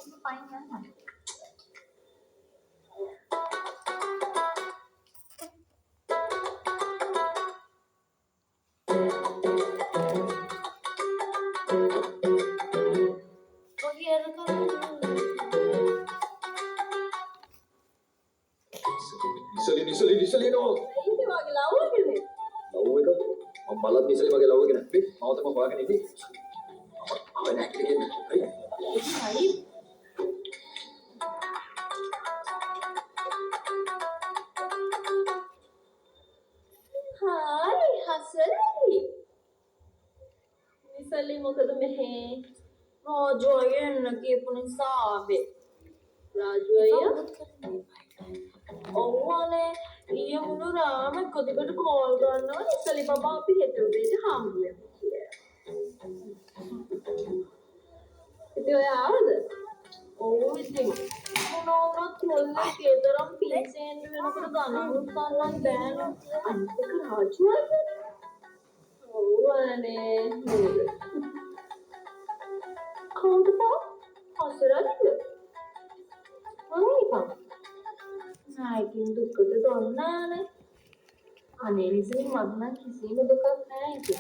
මේක පයින් යන්න. ඉස්සලිනෝ ඉතින් වගේ ලව්වගෙන ලව් එක මම බලත් ඉස්සලි වගේ ලව් එක නැත්තේ මම තමයි හොයාගෙන ඉන්නේ මම නැක්කේ හරි හායි හසලයි ඉස්සලි මොකද මෙහෙ රාජු අයියා එන්න කියපු නිසා ආවේ රාජු අයියා ඔව්වනේ ඊයේ මුළු රාම කොටිකට කෝල් කරනවා ඉස්සලි බබා අපි හෙට උදේට හම්බ වෙමු කියලා. ඉතින් ඔය ආවද? ඔව් ඉතින් මොනවත් මොල්ලේ කේතරම් පීසෙන් වෙනකොට ගණන් ගන්නත් බෑනේ. අනිත් එක රාජු අයියා. ඔව්වනේ නේද? කවුද බා? හසරද? අනේ नायकिन दुख तो दौड़ना है अने से मगना किसी में दुख है कि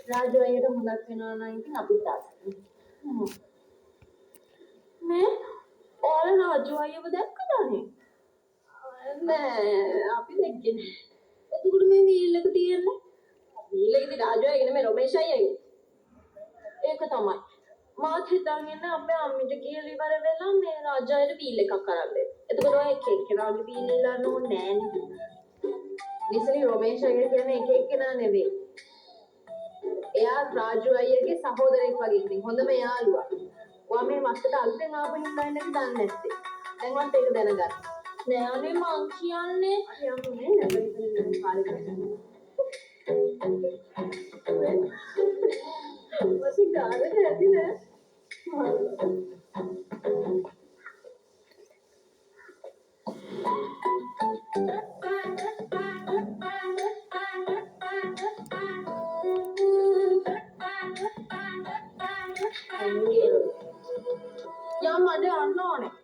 राजू आया तो मुलाक करना ना कि अभी दास मैं और राजू आया बता कदा है मैं आप ही देख के तो गुड़ में वील लगती है ना वील लगती राजू आया ना मैं रमेश आया एक तो मैं මාත් හිතාගෙන ඉන්නේ අපේ අම්මිට කියලා ඉවර වෙලා මේ රාජායට බීල් එකක් අරන් දෙන්න. එතකොට ඔය එක එක්කෙනාගේ බීල් ඉල්ලන්න ඕනේ නෑනේ. ඉතින් රොමේෂ් අයියා කියන්නේ එක එක්කෙනා නෙවෙයි. එයා රාජු අයියාගේ සහෝදරයෙක් වගේ ඉතින් හොඳම යාළුවා. ඔයා මේ මත්තට අලුතෙන් ආපු හින්දා නේද දන්නේ නැත්තේ. දැන් මත් ඒක දැනගන්න. නෑ අනේ මං කියන්නේ යන්නේ නැබැයි කාලේ කරන්නේ. वैसे गाने रहती है या मजे आना होने